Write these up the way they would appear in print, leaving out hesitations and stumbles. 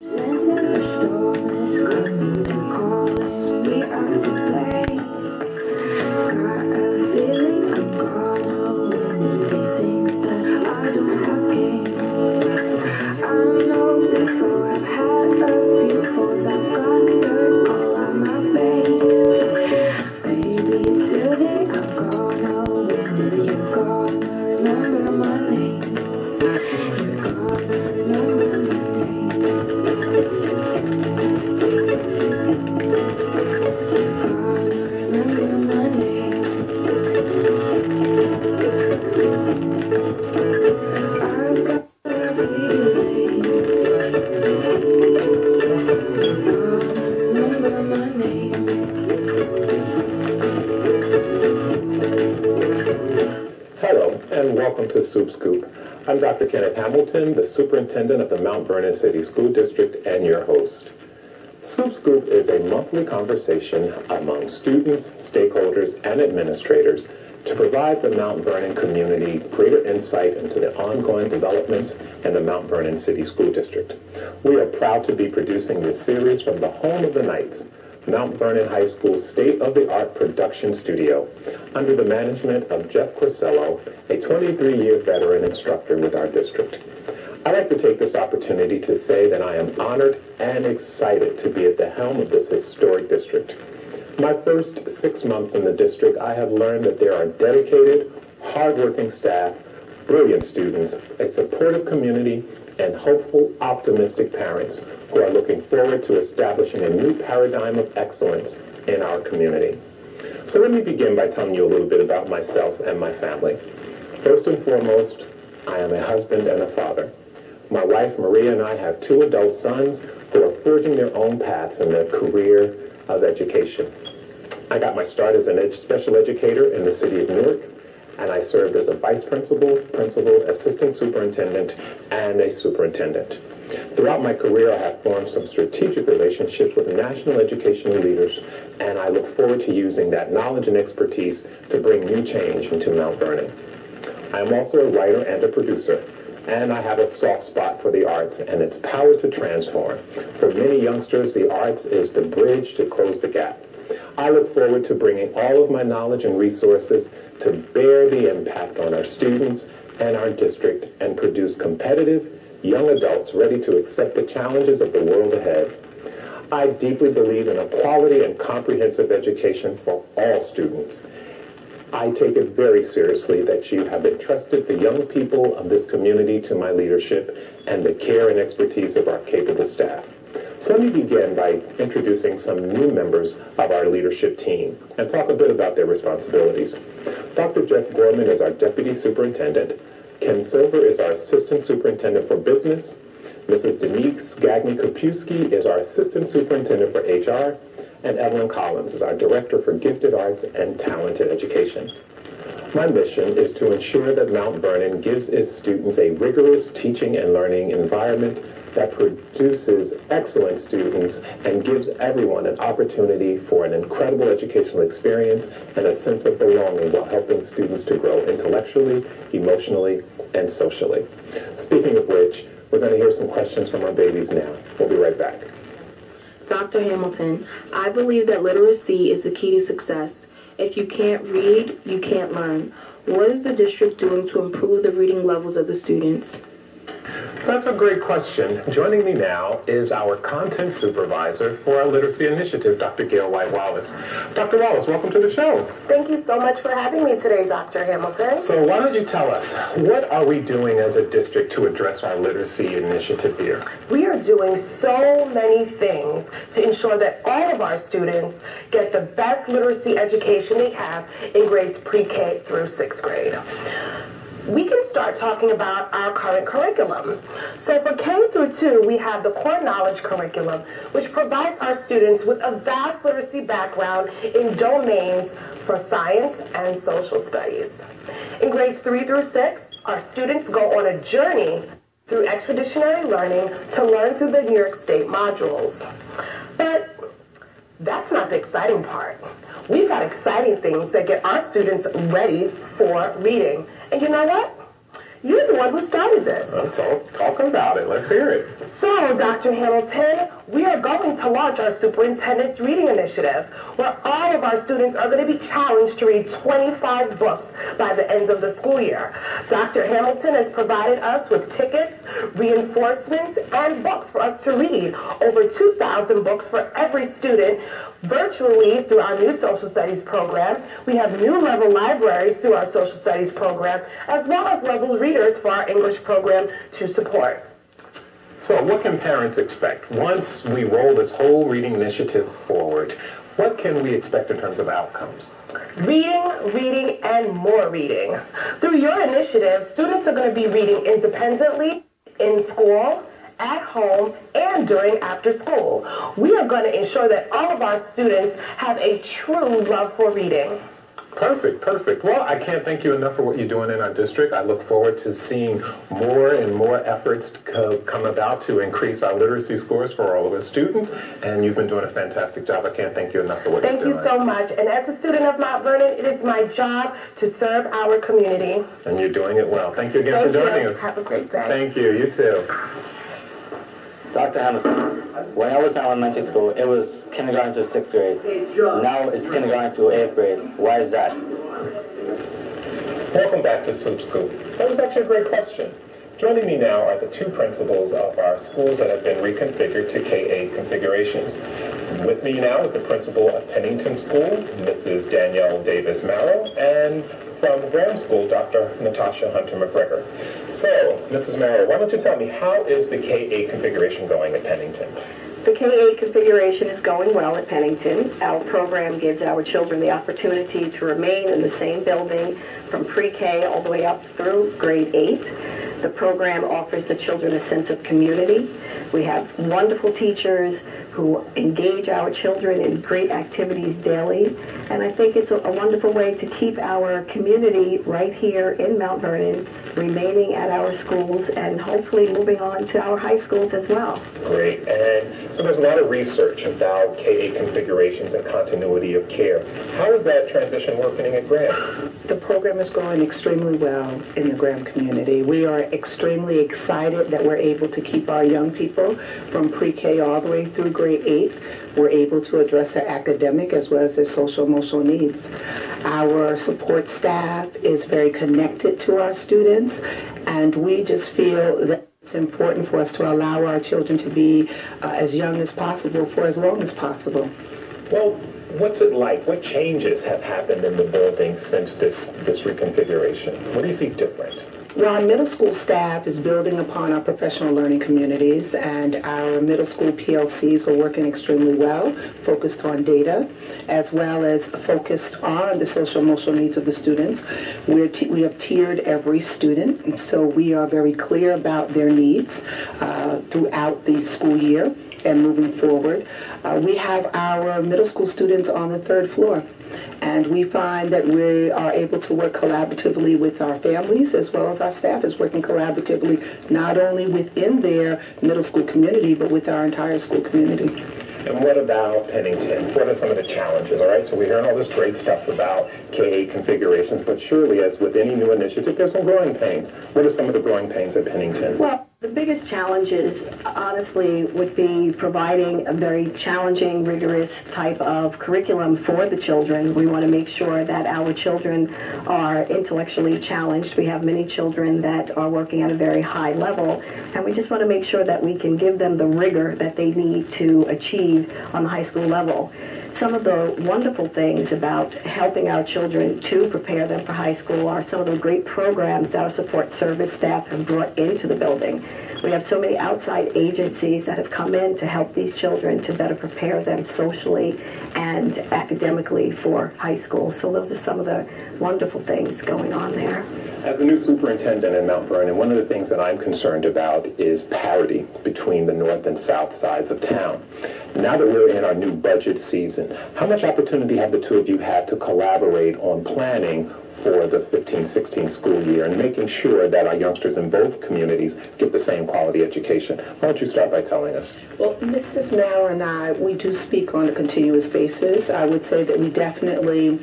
Sense of the storm is coming and calling me out to play. Got a feeling I'm gonna win. They think that I don't have game. I know before I've had a few falls, I've got dirt all on my face. Baby, today I'm gonna win, and you're gonna remember my name. You're gonna remember my Hello, and welcome to Soup Scoop. I'm Dr. Kenneth Hamilton, the Superintendent of the Mount Vernon City School District and your host. Soup Scoop is a monthly conversation among students, stakeholders, and administrators to provide the Mount Vernon community greater insight into the ongoing developments in the Mount Vernon City School District. We are proud to be producing this series from the home of the Knights, Mount Vernon High School's state-of-the-art production studio, under the management of Jeff Corsello, a 23-year veteran instructor with our district. I'd like to take this opportunity to say that I am honored and excited to be at the helm of this historic district. My first 6 months in the district, I have learned that there are dedicated, hardworking staff, brilliant students, a supportive community, and hopeful, optimistic parents who are looking forward to establishing a new paradigm of excellence in our community. So let me begin by telling you a little bit about myself and my family. First and foremost, I am a husband and a father. My wife, Maria, and I have 2 adult sons who are forging their own paths in their career of education. I got my start as a special educator in the city of Newark, and I served as a vice principal, assistant superintendent, and a superintendent. Throughout my career, I have formed some strategic relationships with national educational leaders, and I look forward to using that knowledge and expertise to bring new change into Mount Vernon. I am also a writer and a producer, and I have a soft spot for the arts and its power to transform. For many youngsters, the arts is the bridge to close the gap. I look forward to bringing all of my knowledge and resources to bear the impact on our students and our district and produce competitive young adults ready to accept the challenges of the world ahead. I deeply believe in a quality and comprehensive education for all students. I take it very seriously that you have entrusted the young people of this community to my leadership and the care and expertise of our capable staff. So let me begin by introducing some new members of our leadership team and talk a bit about their responsibilities. Dr. Jeff Gorman is our Deputy Superintendent. Ken Silver is our Assistant Superintendent for Business. Mrs. Denise Gagny-Kopewski is our Assistant Superintendent for HR. And Evelyn Collins is our Director for Gifted Arts and Talented Education. My mission is to ensure that Mount Vernon gives its students a rigorous teaching and learning environment that produces excellent students and gives everyone an opportunity for an incredible educational experience and a sense of belonging while helping students to grow intellectually, emotionally, and socially. Speaking of which, we're going to hear some questions from our babies now. We'll be right back. Dr. Hamilton, I believe that literacy is the key to success. If you can't read, you can't learn. What is the district doing to improve the reading levels of the students? That's a great question. Joining me now is our content supervisor for our literacy initiative, Dr. Gail White-Wallace. Dr. Wallace, welcome to the show. Thank you so much for having me today, Dr. Hamilton. So why don't you tell us, what are we doing as a district to address our literacy initiative here? We are doing so many things to ensure that all of our students get the best literacy education they have in grades pre-K through 6th grade. We can start talking about our current curriculum. So for K through 2, we have the core knowledge curriculum, which provides our students with a vast literacy background in domains for science and social studies. In grades 3 through 6, our students go on a journey through expeditionary learning to learn through the New York State modules. But that's not the exciting part. We've got exciting things that get our students ready for reading. And you know what? You're the one who started this. Talk about it. Let's hear it. So, Dr. Hamilton, we are going to launch our Superintendent's Reading Initiative, where all of our students are going to be challenged to read 25 books by the end of the school year. Dr. Hamilton has provided us with tickets, reinforcements, and books for us to read. Over 2,000 books for every student virtually through our new social studies program. We have new level libraries through our social studies program, as well as levels readers for our English program to support. So what can parents expect once we roll this whole reading initiative forward? What can we expect in terms of outcomes? Reading, reading, and more reading. Through your initiative, students are going to be reading independently, in school, at home, and during after school. We are going to ensure that all of our students have a true love for reading. Perfect. Well, I can't thank you enough for what you're doing in our district. I look forward to seeing more and more efforts come about to increase our literacy scores for all of our students. And you've been doing a fantastic job. I can't thank you enough for what you're doing. Thank you so much. And as a student of Mount Vernon, it is my job to serve our community. And you're doing it well. Thank you again for joining us. Have a great day. Thank you. You too. Dr. Hamilton, when I was in elementary school, it was kindergarten to 6th grade. Now it's kindergarten to 8th grade. Why is that? Welcome back to Soup Scoop. That was actually a great question. Joining me now are the two principals of our schools that have been reconfigured to K-8 configurations. With me now is the principal of Pennington School, Mrs. Danielle Davis-Marrow, and from Graham School, Dr. Natasha Hunter-McGregor. So, Mrs. Marrow, why don't you tell me, how is the K-8 configuration going at Pennington? The K-8 configuration is going well at Pennington. Our program gives our children the opportunity to remain in the same building from pre-K all the way up through grade 8. The program offers the children a sense of community. We have wonderful teachers who engage our children in great activities daily. And I think it's a wonderful way to keep our community right here in Mount Vernon, remaining at our schools and hopefully moving on to our high schools as well. Great. And so there's a lot of research about K-8 configurations and continuity of care. How is that transition working at Graham? The program is going extremely well in the Graham community. We are extremely excited that we're able to keep our young people from pre-K all the way through grade 8. We're able to address their academic as well as their social emotional needs. Our support staff is very connected to our students, and we just feel that it's important for us to allow our children to be as young as possible for as long as possible. Well, what's it like? What changes have happened in the building since this reconfiguration? What do you see different? Well, our middle school staff is building upon our professional learning communities, and our middle school PLCs are working extremely well, focused on data, as well as focused on the social emotional needs of the students. We have tiered every student, so we are very clear about their needs throughout the school year and moving forward. We have our middle school students on the 3rd floor. And we find that we are able to work collaboratively with our families as well as our staff is working collaboratively not only within their middle school community, but with our entire school community. And what about Pennington? What are some of the challenges? All right, so we're hearing all this great stuff about K-8 configurations, but surely as with any new initiative, there's some growing pains. What are some of the growing pains at Pennington? Well, the biggest challenges, honestly, would be providing a very challenging, rigorous type of curriculum for the children. We want to make sure that our children are intellectually challenged. We have many children that are working at a very high level, and we just want to make sure that we can give them the rigor that they need to achieve on the high school level. Some of the wonderful things about helping our children to prepare them for high school are some of the great programs that our support service staff have brought into the building. We have so many outside agencies that have come in to help these children to better prepare them socially and academically for high school. So those are some of the wonderful things going on there. As the new superintendent in Mount Vernon, one of the things that I'm concerned about is parity between the north and south sides of town. Now that we're in our new budget season, how much opportunity have the two of you had to collaborate on planning for the 15-16 school year and making sure that our youngsters in both communities get the same quality education? Why don't you start by telling us? Well, Mrs. Maurer and I, we do speak on a continuous basis. I would say that we definitely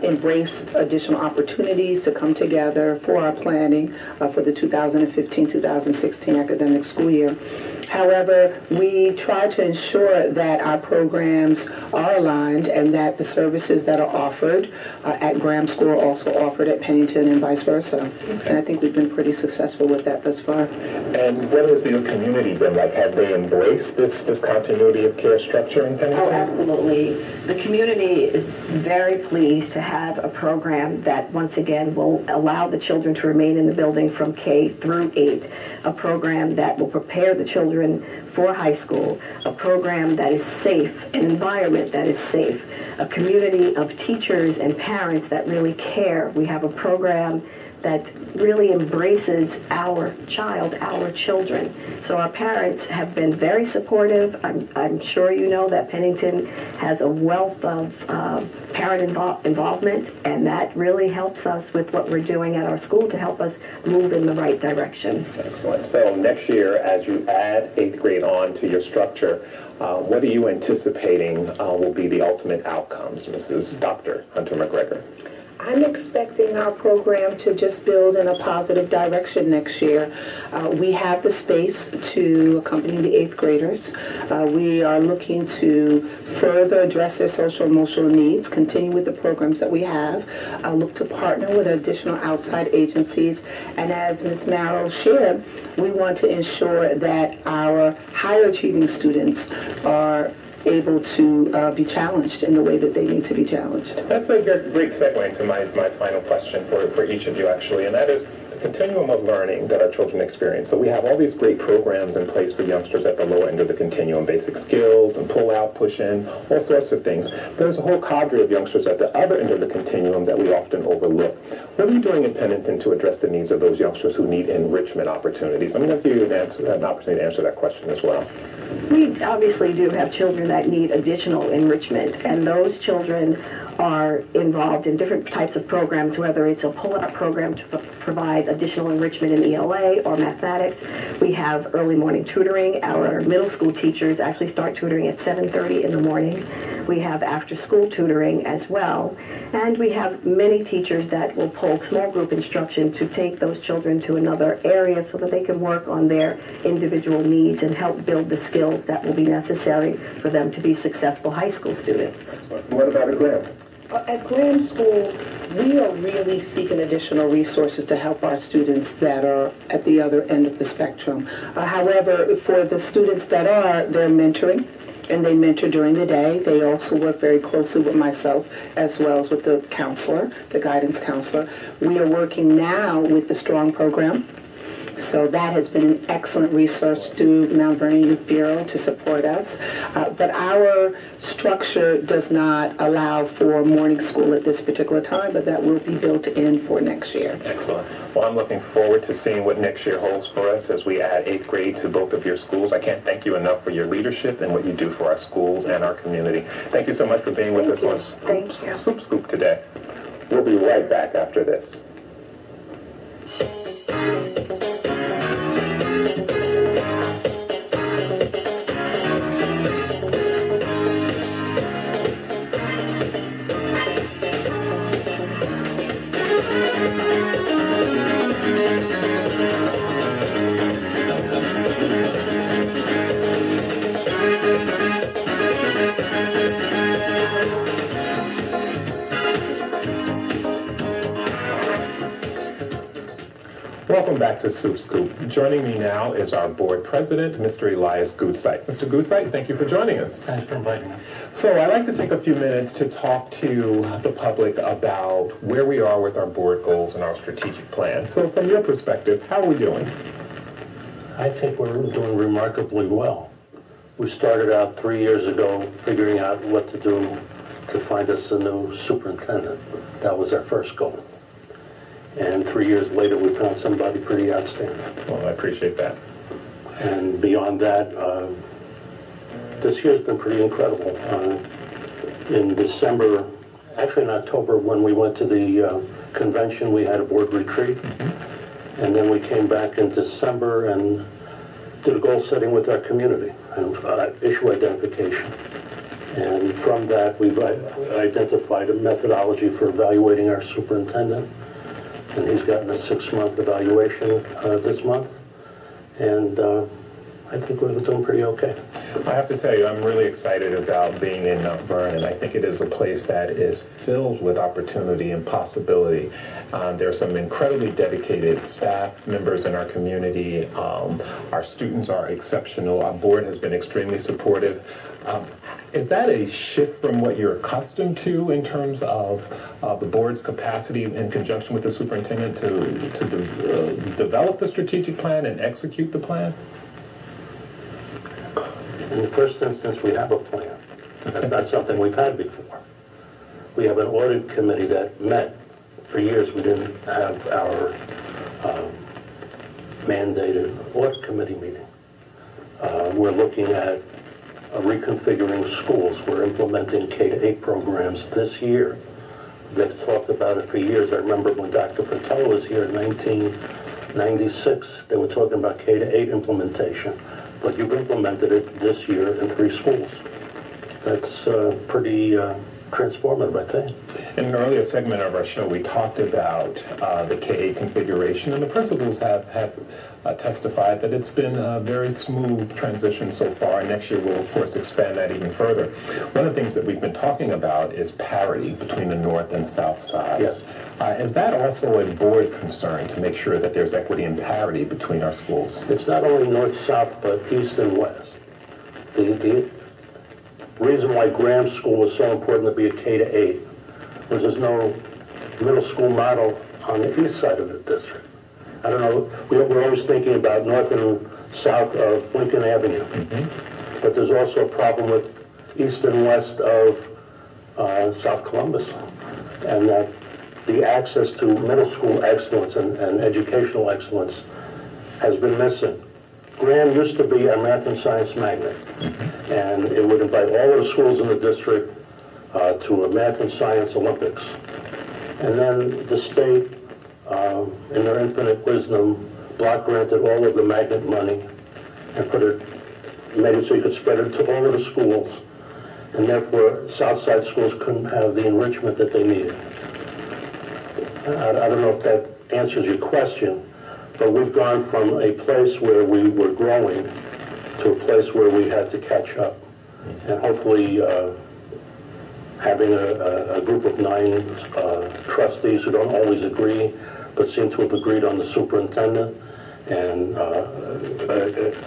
embrace additional opportunities to come together together for our planning for the 2015-2016 academic school year. However, we try to ensure that our programs are aligned and that the services that are offered at Graham School are also offered at Pennington and vice versa. Okay. And I think we've been pretty successful with that thus far. And what has your community been like? Have they embraced this continuity of care structure in Pennington? Oh, absolutely. The community is very pleased to have a program that, once again, will allow the children to remain in the building from K through 8, a program that will prepare the children for high school, a program that is safe, an environment that is safe, a community of teachers and parents that really care. We have a program that really embraces our child, our children. So our parents have been very supportive. I'm sure you know that Pennington has a wealth of parent involvement, and that really helps us with what we're doing at our school to help us move in the right direction. Excellent. So next year, as you add 8th grade on to your structure, what are you anticipating will be the ultimate outcomes, Mrs. Dr. Hunter McGregor? I'm expecting our program to just build in a positive direction next year. We have the space to accompany the 8th graders. We are looking to further address their social and emotional needs, continue with the programs that we have, look to partner with additional outside agencies, and as Ms. Marrow shared, we want to ensure that our higher achieving students are able to be challenged in the way that they need to be challenged. That's a great segue into my final question for each of you, actually, and that is the continuum of learning that our children experience. So we have all these great programs in place for youngsters at the lower end of the continuum, basic skills and pull out, push in, all sorts of things. There's a whole cadre of youngsters at the other end of the continuum that we often overlook. What are you doing in Pennington to address the needs of those youngsters who need enrichment opportunities? I'm going to give you an opportunity to answer that question as well. We obviously do have children that need additional enrichment, and those children are involved in different types of programs, whether it's a pull-out program to provide additional enrichment in ELA or mathematics. We have early morning tutoring. Our middle school teachers actually start tutoring at 7:30 in the morning. We have after-school tutoring as well. And we have many teachers that will pull small group instruction to take those children to another area so that they can work on their individual needs and help build the skills that will be necessary for them to be successful high school students. What about at Graham? At Graham School, we are really seeking additional resources to help our students that are at the other end of the spectrum. However, for the students that are, they're mentoring, and they mentor during the day. They also work very closely with myself as well as with the counselor, the guidance counselor. We are working now with the STRONG program. So that has been an excellent resource through Mount Vernon Youth Bureau to support us. But our structure does not allow for morning school at this particular time, but that will be built in for next year. Excellent. Well, I'm looking forward to seeing what next year holds for us as we add 8th grade to both of your schools. I can't thank you enough for your leadership and what you do for our schools and our community. Thank you so much for being with us on Supt Scoop today. We'll be right back after this. Welcome back to Supt Scoop. Joining me now is our board president, Mr. Elias Goodsite. Mr. Goodsite, thank you for joining us. Thanks for inviting me. So I'd like to take a few minutes to talk to the public about where we are with our board goals and our strategic plan. So from your perspective, how are we doing? I think we're doing remarkably well. We started out 3 years ago figuring out what to do to find us a new superintendent. That was our first goal. And 3 years later, we found somebody pretty outstanding. Well, I appreciate that. And beyond that, this year's been pretty incredible. In December, actually in October, when we went to the convention, we had a board retreat. Mm-hmm. And then we came back in December and did a goal setting with our community and issue identification. And from that, we've identified a methodology for evaluating our superintendent. and he's gotten a 6-month evaluation this month, and I think we're doing pretty okay. I have to tell you, I'm really excited about being in Mount Vernon. I think it is a place that is filled with opportunity and possibility. There are some incredibly dedicated staff members in our community. Our students are exceptional. Our board has been extremely supportive. Is that a shift from what you're accustomed to in terms of the board's capacity in conjunction with the superintendent to develop the strategic plan and execute the plan? In the first instance, we have a plan. That's not something we've had before. We have an audit committee that met. For years, we didn't have our mandated audit committee meeting. We're looking at reconfiguring schools. We're implementing K-8 programs this year. They've talked about it for years. I remember when Dr. Patel was here in 1996, they were talking about K-8 implementation. But you've implemented it this year in 3 schools. That's pretty transformative, I think. In an earlier segment of our show, we talked about the K-8 configuration, and the principals have testified that it's been a very smooth transition so far. Next year, we'll, of course, expand that even further. One of the things that we've been talking about is parity between the north and south sides. Yes. Is that also a board concern to make sure that there's equity and parity between our schools? It's not only north-south, but east and west. The reason why Graham School was so important to be a K-8 was there's no middle school model on the east side of the district. I don't know, we're always thinking about north and south of Lincoln Avenue, but there's also a problem with east and west of South Columbus, and that the access to middle school excellence and educational excellence has been missing. Graham used to be a math and science magnet, and it would invite all of the schools in the district to a math and science Olympics. And then the state, in their infinite wisdom, block granted all of the magnet money and made it so you could spread it to all of the schools, and therefore Southside schools couldn't have the enrichment that they needed. I don't know if that answers your question, but we've gone from a place where we were growing to a place where we had to catch up. And hopefully having a group of 9 trustees who don't always agree, but seem to have agreed on the superintendent, and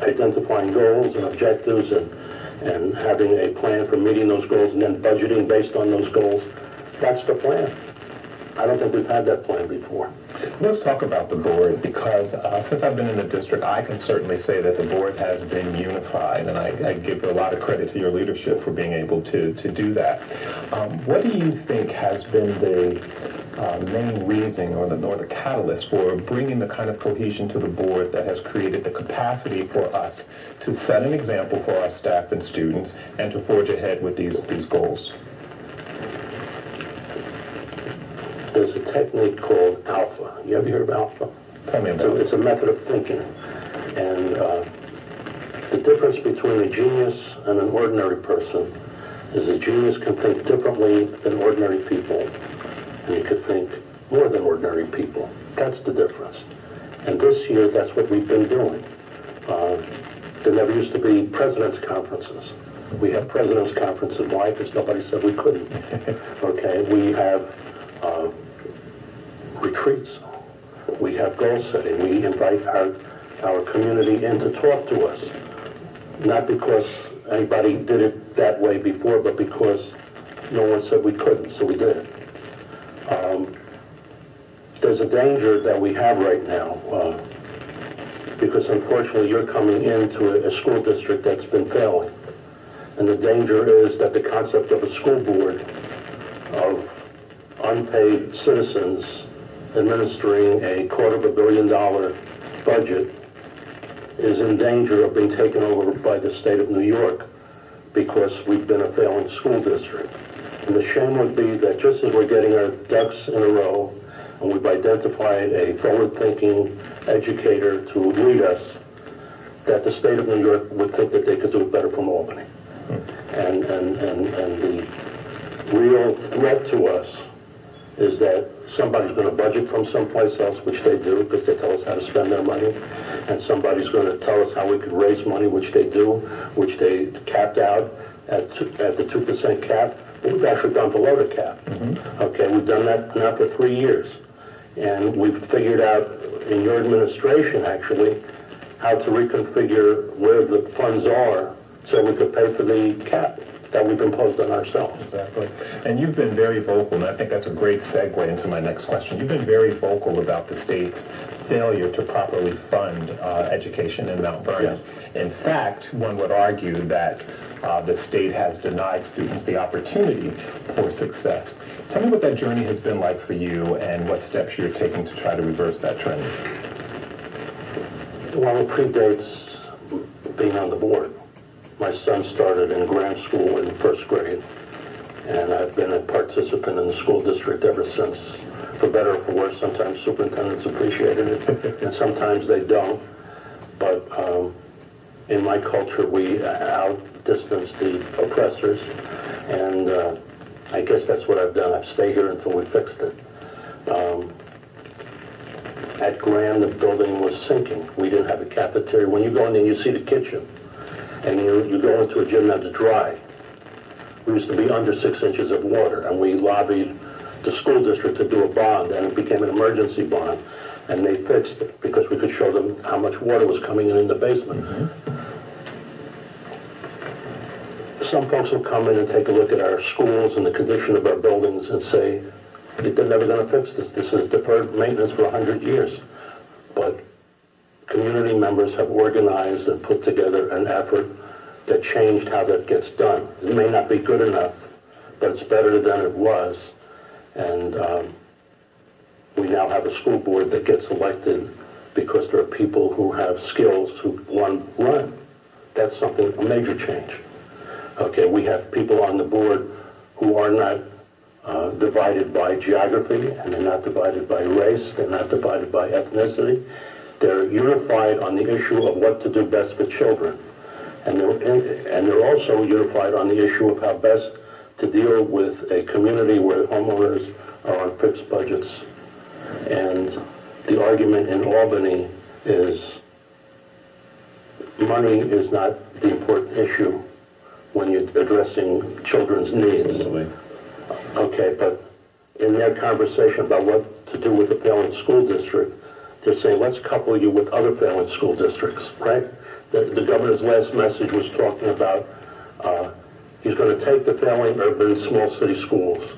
identifying goals and objectives, and having a plan for meeting those goals, and then budgeting based on those goals. That's the plan. I don't think we've had that plan before. Let's talk about the board, because since I've been in the district, I can certainly say that the board has been unified, and I give a lot of credit to your leadership for being able to do that. What do you think has been the main reason or the catalyst for bringing the kind of cohesion to the board that has created the capacity for us to set an example for our staff and students and to forge ahead with these goals? There's a technique called alpha. You ever hear of alpha? Tell me about it. It's a method of thinking. And the difference between a genius and an ordinary person is a genius can think differently than ordinary people, and you can think more than ordinary people. That's the difference. And this year, that's what we've been doing. There never used to be president's conferences. We have president's conferences. Why? Because nobody said we couldn't. Okay, we have retreats. We have goal setting. We invite our community in to talk to us. Not because anybody did it that way before, but because no one said we couldn't, so we did. There's a danger that we have right now, because unfortunately you're coming into a school district that's been failing. And the danger is that the concept of a school board of unpaid citizens administering a $250 million budget is in danger of being taken over by the state of New York because we've been a failing school district. And the shame would be that just as we're getting our ducks in a row and we've identified a forward-thinking educator to lead us, that the state of New York would think that they could do it better from Albany. And the real threat to us is that somebody's going to budget from someplace else, which they do because they tell us how to spend their money, and somebody's going to tell us how we could raise money, which they do, which they capped out at the 2% cap. We've actually gone below the cap. Okay, we've done that now for 3 years. And we've figured out in your administration, actually, how to reconfigure where the funds are so we could pay for the cap that we've imposed on ourselves. Exactly. And you've been very vocal, and I think that's a great segue into my next question. You've been very vocal about the state's failure to properly fund education in Mount Vernon. Yes. In fact, one would argue that the state has denied students the opportunity for success. Tell me what that journey has been like for you and what steps you're taking to try to reverse that trend. Well, it predates being on the board. My son started in grant school in first grade, and I've been a participant in the school district ever since. For better or for worse, sometimes superintendents appreciated it, and sometimes they don't. But in my culture, we outdistance the oppressors, and I guess that's what I've done. I've stayed here until we fixed it. At Grand, the building was sinking. We didn't have a cafeteria. When you go in there, you see the kitchen, and you go into a gym that's dry. We used to be under 6 inches of water, and we lobbied the school district to do a bond, and it became an emergency bond, and they fixed it because we could show them how much water was coming in the basement. Some folks will come in and take a look at our schools and the condition of our buildings and say, they're never going to fix this. This is deferred maintenance for 100 years. But community members have organized and put together an effort that changed how that gets done. It may not be good enough, but it's better than it was. And we now have a school board that gets elected because there are people who have skills who want to run. That's something, a major change. Okay, we have people on the board who are not divided by geography, and they're not divided by race, they're not divided by ethnicity. They're unified on the issue of what to do best for children. And they're also unified on the issue of how best to deal with a community where homeowners are on fixed budgets. And the argument in Albany is money is not the important issue when you're addressing children's needs. Absolutely. Okay, but in their conversation about what to do with the failing school district, they're saying, let's couple you with other failing school districts, right? The governor's last message was talking about he's going to take the failing urban small city schools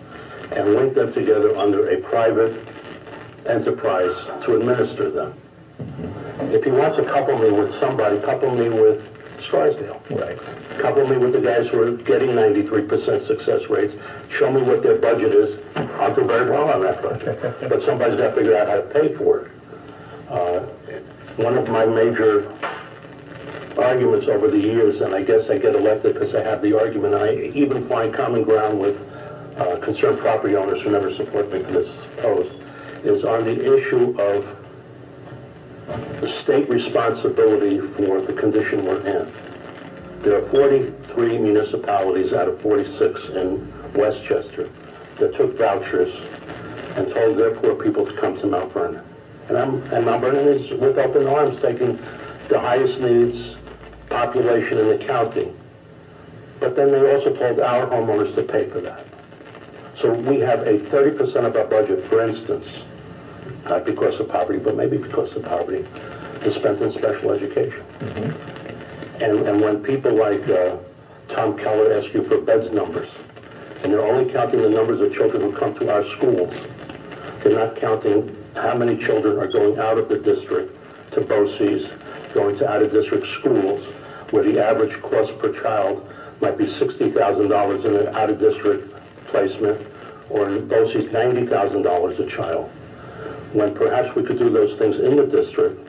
and link them together under a private enterprise to administer them. If he wants to couple me with somebody, couple me with Scarsdale. Right. Couple me with the guys who are getting 93% success rates. Show me what their budget is. I'll do very well on that budget. But somebody's got to figure out how to pay for it. One of my major arguments over the years, and I guess I get elected because I have the argument, and I even find common ground with concerned property owners who never support me for this post, is on the issue of the state responsibility for the condition we're in. There are 43 municipalities out of 46 in Westchester that took vouchers and told their poor people to come to Mount Vernon. And Mount Vernon is with open arms taking the highest needs population in the county. But then they also told our homeowners to pay for that. So we have a 30% of our budget, for instance, not because of poverty, but maybe because of poverty, is spent in special education. And when people like Tom Keller ask you for beds numbers, and they're only counting the numbers of children who come to our schools, they're not counting how many children are going out of the district to BOCES, going to out-of-district schools, where the average cost per child might be $60,000 in an out-of-district placement, or in BOCES, $90,000 a child. When perhaps we could do those things in the district,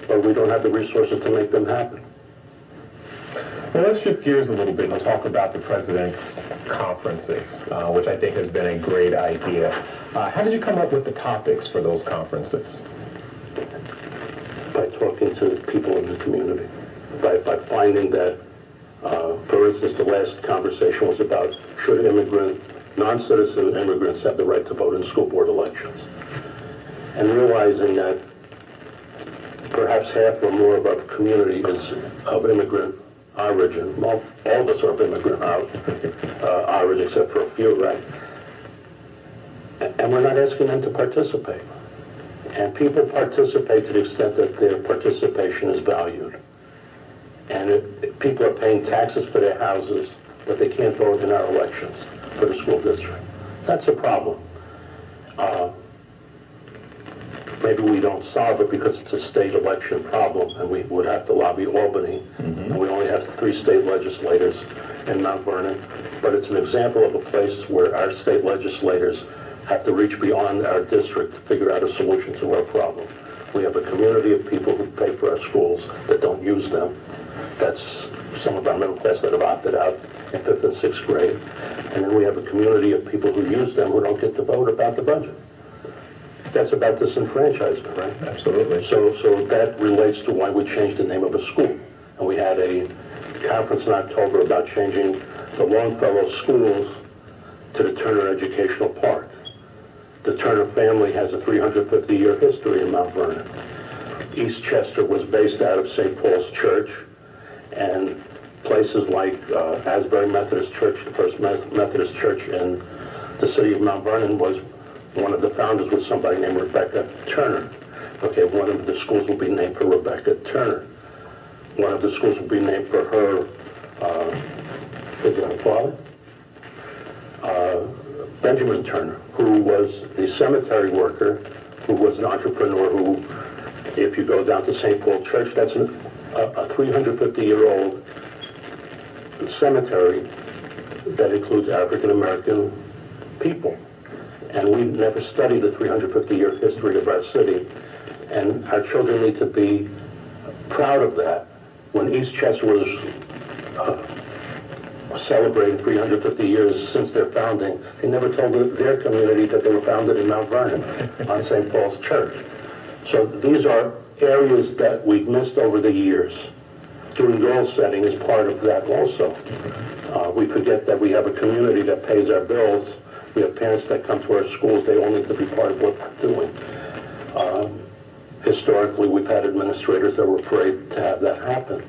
but we don't have the resources to make them happen. Well, let's shift gears a little bit and talk about the president's conferences, which I think has been a great idea. How did you come up with the topics for those conferences? By talking to people in the community, by finding that, for instance, the last conversation was about should immigrant non-citizen immigrants have the right to vote in school board elections. And realizing that perhaps half or more of our community is of immigrant origin. Well, all of us are of immigrant origin, except for a few, right? And we're not asking them to participate. And people participate to the extent that their participation is valued. And people are paying taxes for their houses, but they can't vote in our elections for the school district. That's a problem. Maybe we don't solve it because it's a state election problem, and we would have to lobby Albany, and we only have 3 state legislators in Mount Vernon. But it's an example of a place where our state legislators have to reach beyond our district to figure out a solution to our problem. We have a community of people who pay for our schools that don't use them. That's some of our middle class that have opted out in 5th and 6th grade. And then we have a community of people who use them who don't get to vote about the budget. That's about disenfranchisement, right? Absolutely. So that relates to why we changed the name of a school. And we had a conference in October about changing the Longfellow schools to the Turner Educational Park. The Turner family has a 350-year history in Mount Vernon. East Chester was based out of St. Paul's Church, and places like Asbury Methodist Church, the first Methodist church in the city of Mount Vernon, was one of the founders was somebody named Rebecca Turner. Okay, one of the schools will be named for Rebecca Turner. One of the schools will be named for her father, Benjamin Turner, who was the cemetery worker, who was an entrepreneur who, if you go down to St. Paul Church, that's a 350-year-old cemetery that includes African-American people. And we never studied the 350-year history of our city. And our children need to be proud of that. When East Chester was celebrating 350 years since their founding, they never told their community that they were founded in Mount Vernon on St. Paul's Church. So these are areas that we've missed over the years. Doing goal setting is part of that also. We forget that we have a community that pays our bills. We have parents that come to our schools. They all need to be part of what we're doing. Historically, we've had administrators that were afraid to have that happen.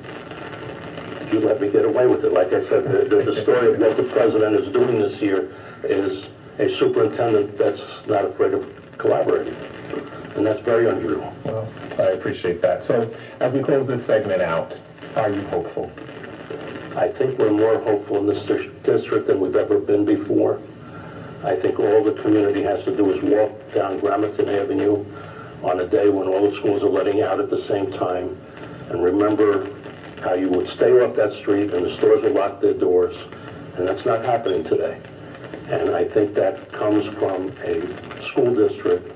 You let me get away with it. Like I said, the story of what the president is doing this year is a superintendent that's not afraid of collaborating. And that's very unusual. Well, I appreciate that. So as we close this segment out, are you hopeful? I think we're more hopeful in this district than we've ever been before. I think all the community has to do is walk down Gramerton Avenue on a day when all the schools are letting out at the same time and remember how you would stay off that street and the stores would lock their doors. And that's not happening today. And I think that comes from a school district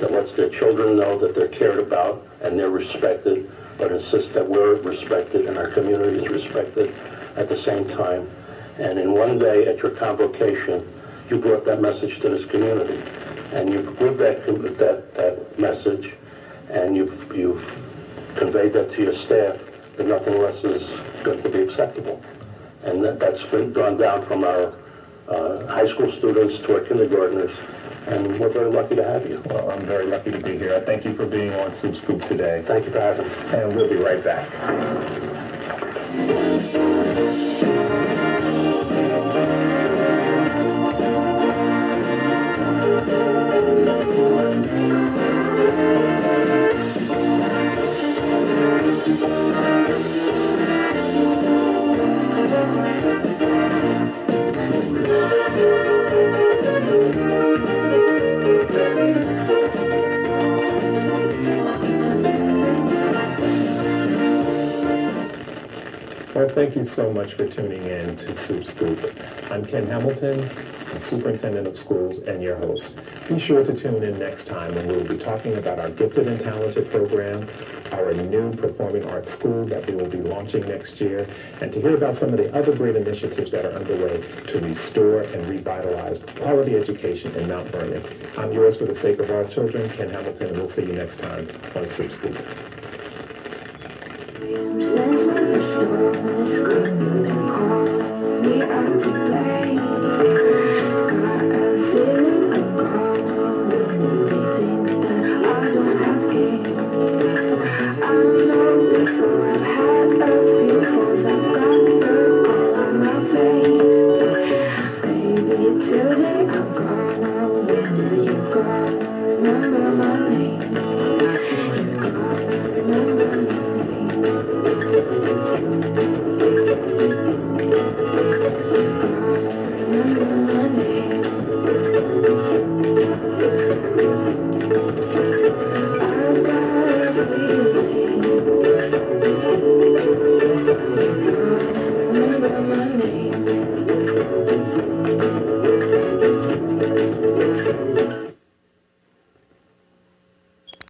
that lets their children know that they're cared about and they're respected, but insists that we're respected and our community is respected at the same time. And in one day at your convocation, you brought that message to this community. And you've lived that message, and you've conveyed that to your staff, that nothing less is going to be acceptable. And that's gone down from our high school students to our kindergartners, and we're very lucky to have you. Well, I'm very lucky to be here. I thank you for being on Soup Scoop today. Thank you for having me. And we'll be right back. Well, thank you so much for tuning in to Soup Scoop. I'm Ken Hamilton, the Superintendent of Schools and your host. Be sure to tune in next time when we'll be talking about our Gifted and Talented program, our new performing arts school that we will be launching next year, and to hear about some of the other great initiatives that are underway to restore and revitalize quality education in Mount Vernon. I'm yours for the sake of our children, Ken Hamilton, and we'll see you next time on Soup Scoop. I'm sensing the storm is coming and calling me out to play. God spell my name.